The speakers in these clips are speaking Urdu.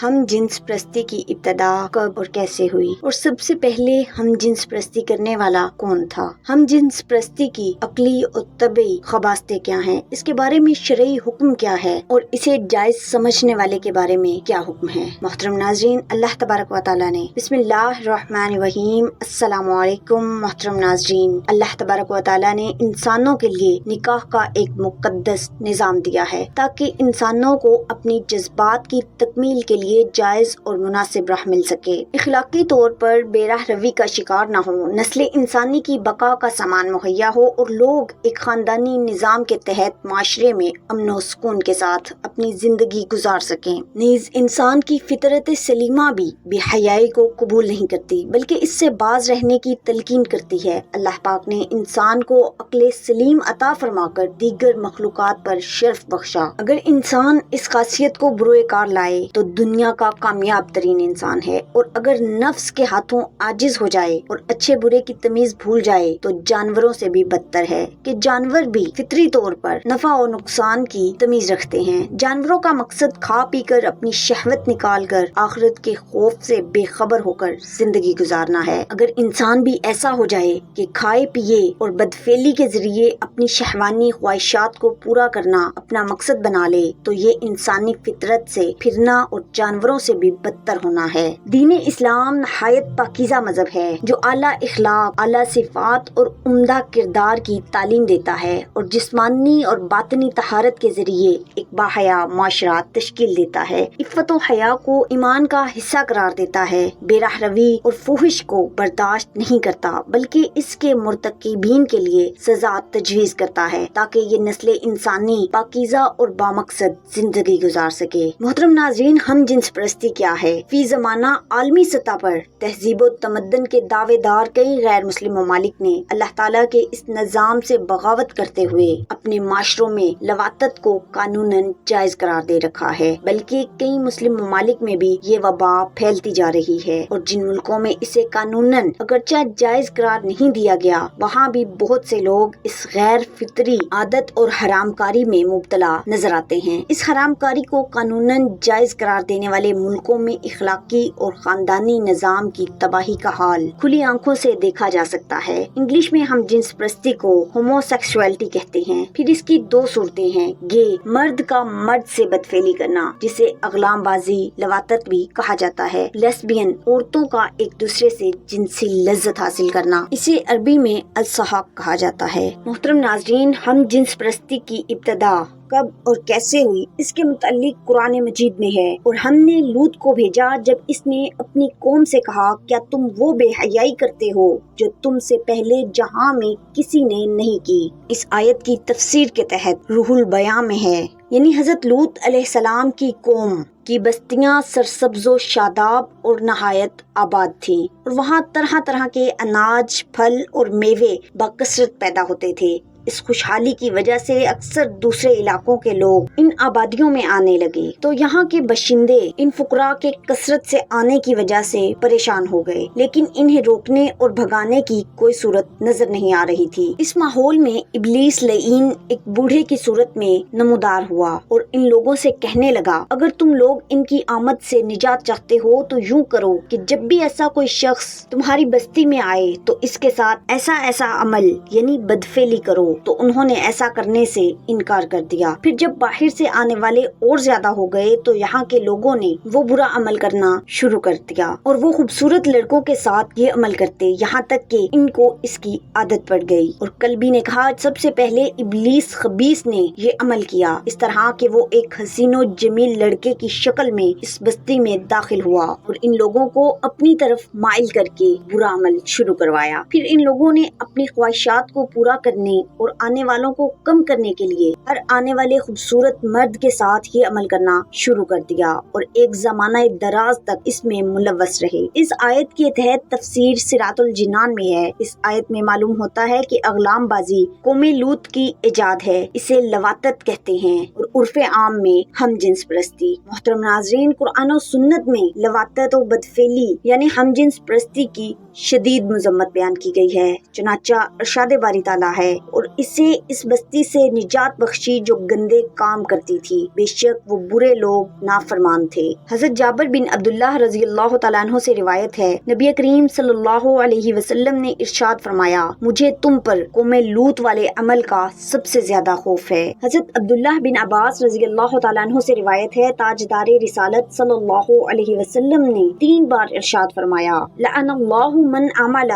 ہم جنس پرستی کی ابتدا کب اور کیسے ہوئی، اور سب سے پہلے ہم جنس پرستی کرنے والا کون تھا؟ ہم جنس پرستی کی عقلی اور طبعی خباستیں کیا ہیں، اس کے بارے میں شرعی حکم کیا ہے، اور اسے جائز سمجھنے والے کے بارے میں کیا حکم ہے؟ محترم ناظرین، اللہ تبارک و تعالیٰ نے بسم اللہ الرحمن الرحیم السلام علیکم محترم ناظرین، اللہ تبارک و تعالیٰ نے انسانوں کے لیے نکاح کا ایک مقدس نظام دیا ہے تاکہ انسانوں کو اپنی جذبات کی تکمیل کے لیے جائز اور مناسب راہ مل سکے، اخلاقی طور پر بے راہ روی کا شکار نہ ہو، نسل انسانی کی بقا کا سامان مہیا ہو اور لوگ ایک خاندانی نظام کے تحت معاشرے میں امن و سکون کے ساتھ اپنی زندگی گزار سکیں۔ نیز انسان کی فطرت سلیمہ بھی بے حیائی کو قبول نہیں کرتی بلکہ اس سے باز رہنے کی تلقین کرتی ہے۔ اللہ پاک نے انسان کو عقل سلیم عطا فرما کر دیگر مخلوقات پر شرف بخشا۔ اگر انسان اس خاصیت کو بروئے کار لائے تو دنیا کا کامیاب ترین انسان ہے، اور اگر نفس کے ہاتھوں عاجز ہو جائے اور اچھے برے کی تمیز بھول جائے تو جانوروں سے بھی بدتر ہے کہ جانور بھی فطری طور پر نفع و نقصان کی تمیز رکھتے ہیں۔ جانوروں کا مقصد کھا پی کر اپنی شہوت نکال کر آخرت کے خوف سے بے خبر ہو کر زندگی گزارنا ہے۔ اگر انسان بھی ایسا ہو جائے کہ کھائے پیے اور بدفعلی کے ذریعے اپنی شہوانی خواہشات کو پورا کرنا اپنا مقصد بنا لے تو یہ انسانی فطرت سے پھرنا اور جانوروں سے بھی بدتر ہونا ہے۔ دین اسلام نہایت پاکیزہ مذہب ہے جو اعلیٰ اخلاق، اعلیٰ صفات اور عمدہ کردار کی تعلیم دیتا ہے، اور جسمانی اور باطنی طہارت کے ذریعے ایک باحیا معاشرہ تشکیل دیتا ہے۔ عفت و حیا کو ایمان کا حصہ قرار دیتا ہے، بے راہ روی اور فحش کو برداشت نہیں کرتا بلکہ اس کے مرتکبین کے لیے سزا تجویز کرتا ہے تاکہ یہ نسل انسانی پاکیزہ اور بامقصد زندگی گزار سکے۔ محترم ناظرین، ہم جنس پرستی کیا ہے؟ فی زمانہ عالمی سطح پر تہذیب و تمدن کے دعوے دار کئی غیر مسلم ممالک نے اللہ تعالیٰ کے اس نظام سے بغاوت کرتے ہوئے اپنے معاشروں میں لواطت کو قانوناً جائز قرار دے رکھا ہے، بلکہ کئی مسلم ممالک میں بھی یہ وبا پھیلتی جا رہی ہے، اور جن ملکوں میں اسے قانوناً اگرچہ جائز قرار نہیں دیا گیا وہاں بھی بہت سے لوگ اس غیر فطری عادت اور حرام کاری میں مبتلا نظر آتے ہیں۔ اس حرام کاری کو قانوناً جائز قرار دینے والے ملکوں میں اخلاقی اور خاندانی نظام کی تباہی کا حال کھلی آنکھوں سے دیکھا جا سکتا ہے۔ انگلش میں ہم جنس پرستی کو ہومو سیکسولیٹی کہتے ہیں۔ پھر اس کی دو صورتیں ہیں: گے، مرد کا مرد سے بدفعلی کرنا جسے اغلام بازی، لواطت بھی کہا جاتا ہے، لیسبین، عورتوں کا ایک دوسرے سے جنسی لذت حاصل کرنا، اسے عربی میں السحاق کہا جاتا ہے۔ محترم ناظرین، ہم جنس پرستی کی ابتدا کب اور کیسے ہوئی، اس کے متعلق قرآن مجید میں ہے: اور ہم نے لوط کو بھیجا جب اس نے اپنی قوم سے کہا، کیا تم وہ بے حیائی کرتے ہو جو تم سے پہلے جہاں میں کسی نے نہیں کی۔ اس آیت کی تفسیر کے تحت روح البیان میں ہے، یعنی حضرت لوط علیہ السلام کی قوم کی بستیاں سرسبز و شاداب اور نہایت آباد تھیں، اور وہاں طرح طرح کے اناج، پھل اور میوے بکثرت پیدا ہوتے تھے۔ اس خوشحالی کی وجہ سے اکثر دوسرے علاقوں کے لوگ ان آبادیوں میں آنے لگے، تو یہاں کے باشندے ان فقراء کے کثرت سے آنے کی وجہ سے پریشان ہو گئے، لیکن انہیں روکنے اور بھگانے کی کوئی صورت نظر نہیں آ رہی تھی۔ اس ماحول میں ابلیس لعین ایک بوڑھے کی صورت میں نمودار ہوا اور ان لوگوں سے کہنے لگا، اگر تم لوگ ان کی آمد سے نجات چاہتے ہو تو یوں کرو کہ جب بھی ایسا کوئی شخص تمہاری بستی میں آئے تو اس کے ساتھ ایسا ایسا عمل یعنی بدفعلی کرو۔ تو انہوں نے ایسا کرنے سے انکار کر دیا۔ پھر جب باہر سے آنے والے اور زیادہ ہو گئے تو یہاں کے لوگوں نے وہ برا عمل کرنا شروع کر دیا، اور وہ خوبصورت لڑکوں کے ساتھ یہ عمل کرتے یہاں تک کہ ان کو اس کی عادت پڑ گئی۔ اور کلبی نے کہا، سب سے پہلے ابلیس خبیث نے یہ عمل کیا، اس طرح کہ وہ ایک حسین و جمیل لڑکے کی شکل میں اس بستی میں داخل ہوا اور ان لوگوں کو اپنی طرف مائل کر کے برا عمل شروع کروایا۔ پھر ان لوگوں نے اپنی خواہشات کو پورا کرنے اور آنے والوں کو کم کرنے کے لیے ہر آنے والے خوبصورت مرد کے ساتھ یہ عمل کرنا شروع کر دیا، اور ایک زمانہ دراز تک اس میں ملوث رہے۔ اس آیت کے تحت تفسیر صراط الجنان میں ہے۔ اس آیت میں معلوم ہوتا ہے کہ اغلام بازی قوم لوط کی ایجاد ہے، اسے لواطت کہتے ہیں، اور عرف عام میں ہم جنس پرستی۔ محترم ناظرین، قرآن و سنت میں لواطت و بدفعلی یعنی ہم جنس پرستی کی شدید مذمت بیان کی گئی ہے، چنانچہ ارشاد باری تعالیٰ ہے: اور اسے اس بستی سے نجات بخشی جو گندے کام کرتی تھی، بے شک وہ برے لوگ نافرمان تھے۔ حضرت جابر بن عبداللہ رضی اللہ تعالیٰ عنہ سے روایت ہے، نبی کریم صلی اللہ علیہ وسلم نے ارشاد فرمایا، مجھے تم پر قوم لوط والے عمل کا سب سے زیادہ خوف ہے۔ حضرت عبداللہ بن عباس رضی اللہ تعالیٰ عنہ سے روایت ہے، تاجدار رسالت صلی اللہ علیہ وسلم نے 3 بار ارشاد فرمایا، لعن اللہ من عمل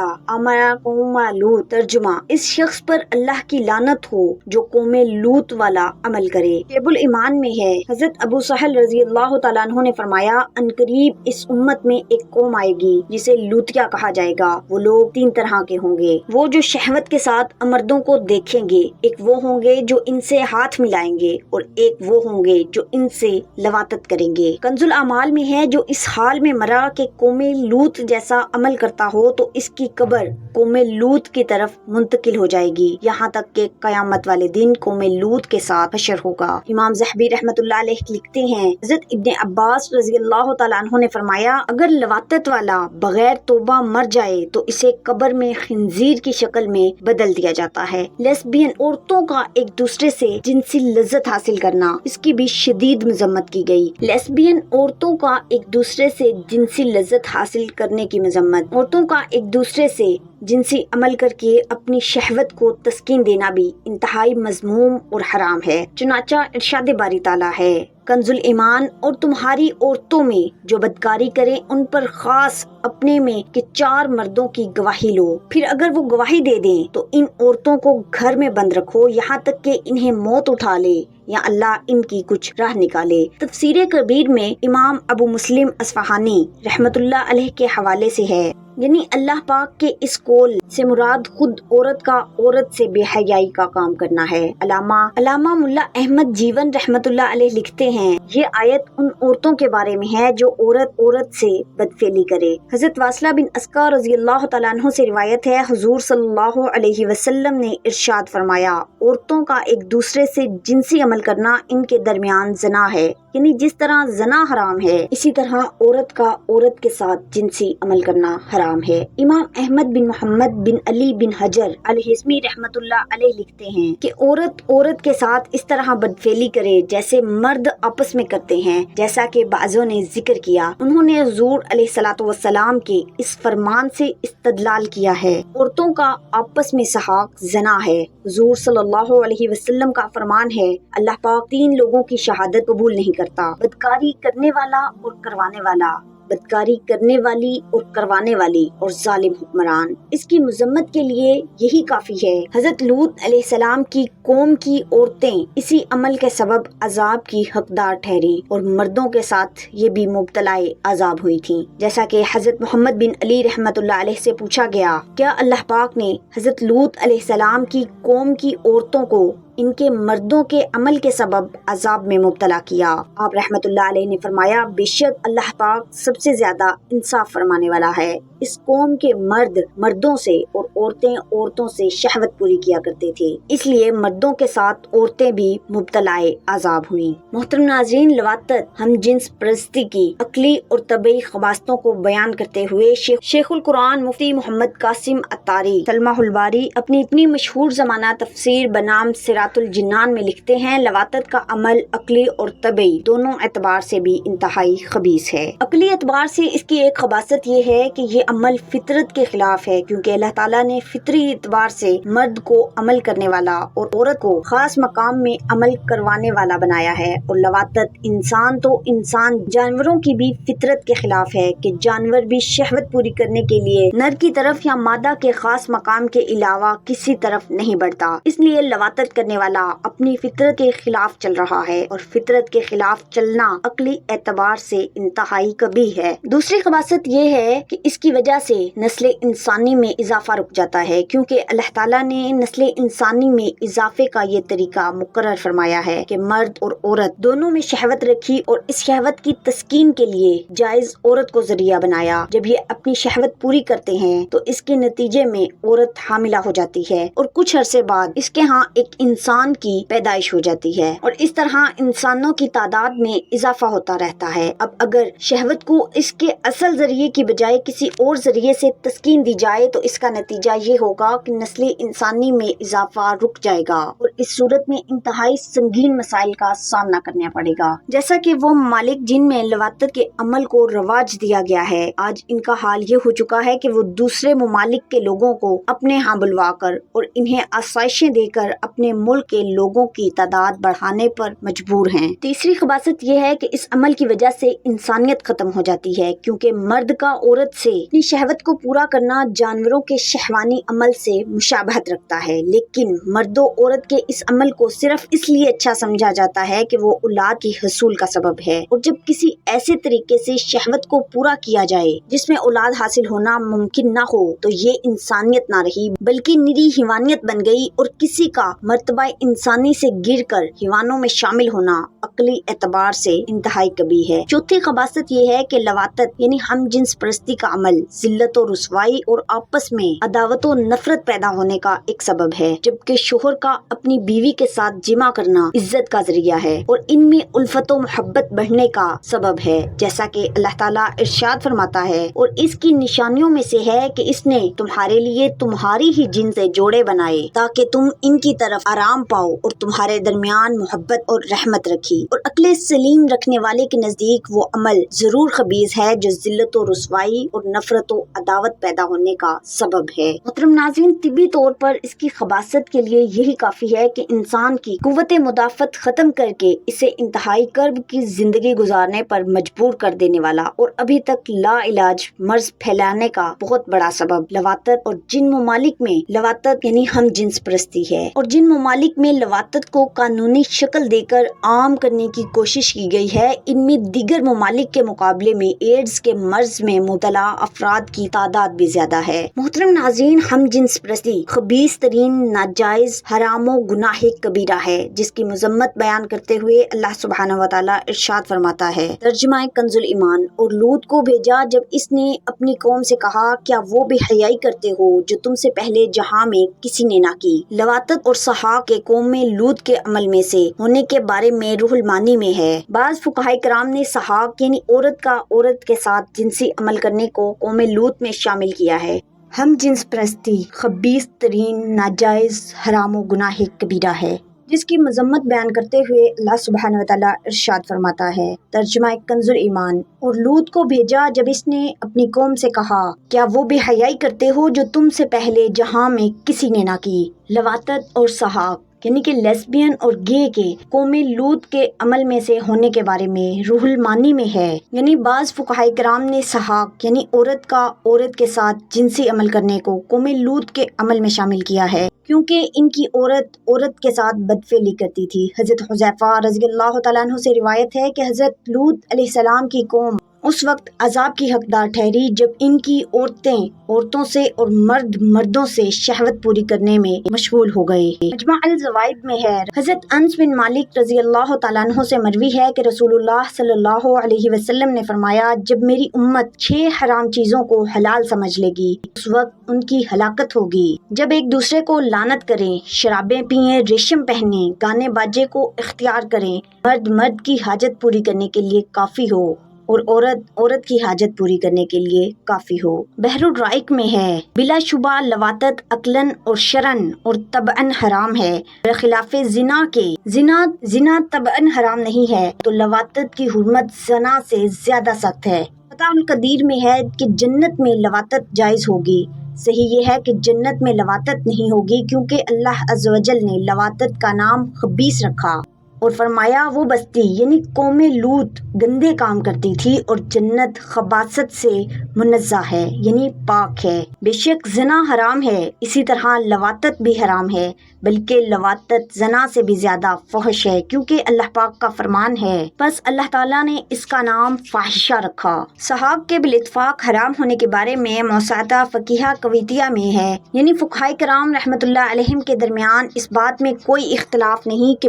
قوم لوط، ترجمہ، اس شخص پر اللہ کی لعنت ہو جو قوم لوط والا عمل کرے۔ شعب الایمان میں ہے، حضرت ابو سہل رضی اللہ تعالیٰ عنہ نے فرمایا، عنقریب اس امت میں ایک قوم آئے گی جسے لوطیہ کہا جائے گا۔ وہ لوگ 3 طرح کے ہوں گے، وہ جو شہوت کے ساتھ مردوں کو دیکھیں گے، ایک وہ ہوں گے جو ان سے ہاتھ ملائیں گے، اور ایک وہ ہوں گے جو ان سے لواطت کریں گے۔ کنز الاعمال میں ہے، جو اس حال میں مرا کہ قوم لوط جیسا عمل کرتا ہو تو اس کی قبر قوم لوط کی طرف منتقل ہو جائے گی، یہاں تک کہ قیامت والے دن قوم لوط کے ساتھ حشر ہوگا۔ امام ذہبی رحمۃ اللہ علیہ لکھتے ہیں، حضرت ابن عباس رضی اللہ تعالیٰ عنہ نے فرمایا، اگر لواطت والا بغیر توبہ مر جائے تو اسے قبر میں خنزیر کی شکل میں بدل دیا جاتا ہے۔ لیسبین عورتوں کا ایک دوسرے سے جنسی لذت حاصل کرنا، اس کی بھی شدید مذمت کی گئی۔ لیسبین عورتوں کا ایک دوسرے سے جنسی لذت حاصل کرنے کی مذمت، عورتوں کا ایک دوسرے سے جنسی عمل کر کے اپنی شہوت کو تسکین دینا بھی انتہائی مذموم اور حرام ہے۔ چنانچہ ارشاد باری تعالیٰ ہے، کنز الایمان، اور تمہاری عورتوں میں جو بدکاری کریں ان پر خاص اپنے میں کہ 4 مردوں کی گواہی لو، پھر اگر وہ گواہی دے دیں تو ان عورتوں کو گھر میں بند رکھو یہاں تک کہ انہیں موت اٹھا لے یا اللہ ان کی کچھ راہ نکالے۔ تفسیر کبیر میں امام ابو مسلم اصفہانی رحمت اللہ علیہ کے حوالے سے ہے، یعنی اللہ پاک کے اس قول سے مراد خود عورت کا عورت سے بے حیائی کا کام کرنا ہے۔ علامہ ملا احمد جیون رحمت اللہ علیہ لکھتے ہیں، یہ آیت ان عورتوں کے بارے میں ہے جو عورت سے بدفعلی کرے۔ حضرت واصلہ بن اسقا رضی اللہ تعالیٰ عنہ سے روایت ہے، حضور صلی اللہ علیہ وسلم نے ارشاد فرمایا، عورتوں کا ایک دوسرے سے جنسی عمل کرنا ان کے درمیان زنا ہے، یعنی جس طرح زنا حرام ہے اسی طرح عورت کا عورت کے ساتھ جنسی عمل کرنا حرام ہے۔ امام احمد بن محمد بن علی بن حجر الہیثمی رحمت اللہ علیہ لکھتے ہیں کہ عورت کے ساتھ اس طرح بدفعلی کرے جیسے مرد آپس میں کرتے ہیں، جیسا کہ بعضوں نے ذکر کیا۔ انہوں نے حضور علیہ الصلوۃ والسلام کے اس فرمان سے استدلال کیا ہے، عورتوں کا آپس میں سحاق زنا ہے۔ حضور صلی اللہ علیہ وسلم کا فرمان ہے، اللہ پاک 3 لوگوں کی شہادت قبول نہیں کرتا، بدکاری کرنے والا اور کروانے والا، بدکاری کرنے والی اور کروانے والی، اور ظالم حکمران۔ اس کی مذمت کے لیے یہی کافی ہے۔ حضرت لوط علیہ السلام کی قوم کی عورتیں اسی عمل کے سبب عذاب کی حقدار ٹھہری اور مردوں کے ساتھ یہ بھی مبتلا عذاب ہوئی تھیں، جیسا کہ حضرت محمد بن علی رحمت اللہ علیہ سے پوچھا گیا، کیا اللہ پاک نے حضرت لوط علیہ السلام کی قوم کی عورتوں کو ان کے مردوں کے عمل کے سبب عذاب میں مبتلا کیا؟ آپ رحمت اللہ علیہ نے فرمایا، بے شک اللہ پاک سب سے زیادہ انصاف فرمانے والا ہے۔ اس قوم کے مرد مردوں سے اور عورتیں عورتوں سے شہوت پوری کیا کرتے تھے، اس لیے مردوں کے ساتھ عورتیں بھی مبتلا عذاب ہوئیں۔ محترم ناظرین، لواطت ہم جنس پرستی کی عقلی اور طبعی خباستوں کو بیان کرتے ہوئے شیخ القرآن مفتی محمد قاسم عطاری تلمح الباری اپنی مشہور زمانہ تفسیر بنام سراۃ الجنان میں لکھتے ہیں، لواطت کا عمل عقلی اور طبعی دونوں اعتبار سے بھی انتہائی خبیث ہے۔ عقلی اعتبار سے اس کی ایک خباثت یہ ہے کہ یہ عمل فطرت کے خلاف ہے، کیونکہ اللہ تعالیٰ نے فطری اعتبار سے مرد کو عمل کرنے والا اور عورت کو خاص مقام میں عمل کروانے والا بنایا ہے، اور لواطت انسان تو انسان جانوروں کی بھی فطرت کے خلاف ہے کہ جانور بھی شہوت پوری کرنے کے لیے نر کی طرف یا مادہ کے خاص مقام کے علاوہ کسی طرف نہیں بڑھتا، اس لیے لواطت کرنے والا اپنی فطرت کے خلاف چل رہا ہے، اور فطرت کے خلاف چلنا عقلی اعتبار سے انتہائی قبیح ہے۔ دوسری خباثت یہ ہے کہ اس کی وجہ سے نسل انسانی میں اضافہ رک جاتا ہے، کیونکہ اللہ تعالیٰ نے نسل انسانی میں اضافے کا یہ طریقہ مقرر فرمایا ہے کہ مرد اور عورت دونوں میں شہوت رکھی اور اس شہوت کی تسکین کے لیے جائز عورت کو ذریعہ بنایا۔ جب یہ اپنی شہوت پوری کرتے ہیں تو اس کے نتیجے میں عورت حاملہ ہو جاتی ہے، اور کچھ عرصے بعد اس کے ہاں ایک انسان انسان کی پیدائش ہو جاتی ہے اور اس طرح انسانوں کی تعداد میں اضافہ ہوتا رہتا ہے۔ اب اگر شہوت کو اس کے اصل ذریعے کی بجائے کسی اور ذریعے سے تسکین دی جائے تو اس کا نتیجہ یہ ہوگا کہ نسل انسانی میں اضافہ رک جائے گا اور اس صورت میں انتہائی سنگین مسائل کا سامنا کرنا پڑے گا۔ جیسا کہ وہ ممالک جن میں لواطت کے عمل کو رواج دیا گیا ہے، آج ان کا حال یہ ہو چکا ہے کہ وہ دوسرے ممالک کے لوگوں کو اپنے ہاں بلوا کر اور انہیں آسائشیں دے کر اپنے ملک کے لوگوں کی تعداد بڑھانے پر مجبور ہیں۔ تیسری خباثت یہ ہے کہ اس عمل کی وجہ سے انسانیت ختم ہو جاتی ہے، کیونکہ مرد کا عورت سے اپنی شہوت کو پورا کرنا جانوروں کے شہوانی عمل سے مشابہت رکھتا ہے، لیکن مرد و عورت کے اس عمل کو صرف اس لیے اچھا سمجھا جاتا ہے کہ وہ اولاد کی حصول کا سبب ہے، اور جب کسی ایسے طریقے سے شہوت کو پورا کیا جائے جس میں اولاد حاصل ہونا ممکن نہ ہو تو یہ انسانیت نہ رہی بلکہ نری حیوانیت بن گئی، اور کسی کا مرتبہ انسانی سے گر کر حیوانوں میں شامل ہونا عقلی اعتبار سے انتہائی کبھی ہے۔ چوتھی خباثت یہ ہے کہ لواطت یعنی ہم جنس پرستی کا عمل ذلت و رسوائی اور آپس میں عداوت و نفرت پیدا ہونے کا ایک سبب ہے، جبکہ شوہر کا اپنی بیوی کے ساتھ جمع کرنا عزت کا ذریعہ ہے اور ان میں الفت و محبت بڑھنے کا سبب ہے، جیسا کہ اللہ تعالیٰ ارشاد فرماتا ہے، اور اس کی نشانیوں میں سے ہے کہ اس نے تمہارے لیے تمہاری ہی جن سے جوڑے بنائے تاکہ تم ان کی طرف آرام پاؤ اور تمہارے درمیان محبت اور رحمت رکھی، اور عقل سلیم رکھنے والے کے نزدیک وہ عمل ضرور خبیث ہے جو ذلت و رسوائی اور نفرت و عداوت پیدا ہونے کا سبب ہے۔ محترم ناظرین، طبی طور پر اس کی خباثت کے لیے یہی کافی ہے کہ انسان کی قوت مدافعت ختم کر کے اسے انتہائی کرب کی زندگی گزارنے پر مجبور کر دینے والا اور ابھی تک لا علاج مرض پھیلانے کا بہت بڑا سبب لواطت، اور جن ممالک میں لواطت یعنی ہم جنس پرستی ہے اور جن ممالک میں لواطت کو قانونی شکل دے کر عام کرنے کی کوشش کی گئی ہے، ان میں دیگر ممالک کے مقابلے میں ایڈز کے مرض میں مبتلا افراد کی تعداد بھی زیادہ ہے۔ محترم ناظرین، ہم جنس پرستی خبیث ترین ناجائز حرام و گناہ کبیرہ ہے، جس کی مذمت بیان کرتے ہوئے اللہ سبحانہ و تعالیٰ ارشاد فرماتا ہے، ترجمہ کنز الایمان، اور لوط کو بھیجا جب اس نے اپنی قوم سے کہا، کیا وہ بے حیائی کرتے ہو جو تم سے پہلے جہاں میں کسی نے نہ کی۔ لواطت اور سحاق کے قوم میں لوط کے عمل میں سے ہونے کے بارے میں روح المانی میں ہے۔ بعض فقہاء کرام نے سحاق یعنی عورت کا عورت کے ساتھ جنسی عمل کرنے کو قوم لوط میں شامل کیا ہے۔ ہم جنس پرستی خبیث ترین ناجائز حرام و گناہ کبیرہ ہے، جس کی مذمت بیان کرتے ہوئے اللہ سبحانہ وتعالیٰ ارشاد فرماتا ہے، ترجمہ کنز الایمان، اور لوط کو بھیجا جب اس نے اپنی قوم سے کہا، کیا وہ بے حیائی کرتے ہو جو تم سے پہلے جہاں میں کسی نے نہ کی۔ لواطت اور سحاق یعنی کہ لیسبین اور گے کے قوم لوط کے عمل میں سے ہونے کے بارے میں روح المانی میں ہے، یعنی بعض فقہاء کرام نے سحاق یعنی عورت کا عورت کے ساتھ جنسی عمل کرنے کو قوم لوط کے عمل میں شامل کیا ہے، کیونکہ ان کی عورت عورت کے ساتھ بدفعلی کرتی تھی۔ حضرت حذیفہ رضی اللہ تعالیٰ عنہ سے روایت ہے کہ حضرت لوط علیہ السلام کی قوم اس وقت عذاب کی حقدار ٹھہری جب ان کی عورتیں عورتوں سے اور مرد مردوں سے شہوت پوری کرنے میں مشغول ہو گئے۔ مجمع الزوائد میں ہے، حضرت انس بن مالک رضی اللہ تعالیٰ عنہ سے مروی ہے کہ رسول اللہ صلی اللہ علیہ وسلم نے فرمایا، جب میری امت 6 حرام چیزوں کو حلال سمجھ لے گی اس وقت ان کی ہلاکت ہوگی۔ جب ایک دوسرے کو لعنت کریں، شرابیں پئیں، ریشم پہنیں، گانے باجے کو اختیار کریں، مرد مرد کی حاجت پوری کرنے کے لیے کافی ہو اور عورت عورت کی حاجت پوری کرنے کے لیے کافی ہو۔ بحر الرائق میں ہے، بلا شبہ لواطت عقلاً اور شرعاً اور طبعاً حرام ہے، برخلاف زنا کے۔ زنا طبعاً حرام نہیں ہے تو لواطت کی حرمت زنا سے زیادہ سخت ہے۔ فتح القدیر میں ہے کہ جنت میں لواطت جائز ہوگی۔ صحیح یہ ہے کہ جنت میں لواطت نہیں ہوگی کیونکہ اللہ عز و جل نے لواطت کا نام خبیث رکھا اور فرمایا وہ بستی یعنی قوم لوط گندے کام کرتی تھی اور جنت خباثت سے منزہ ہے یعنی پاک ہے۔ بے شک زنا حرام ہے، اسی طرح لواطت بھی حرام ہے، بلکہ لواطت زنا سے بھی زیادہ فحش ہے کیونکہ اللہ پاک کا فرمان ہے، بس اللہ تعالیٰ نے اس کا نام فاحشہ رکھا۔ سحاق کے بالاتفاق حرام ہونے کے بارے میں موسعہ فقیہ کویتیہ میں ہے، یعنی فقہاء کرام رحمۃ اللہ علیہم کے درمیان اس بات میں کوئی اختلاف نہیں کہ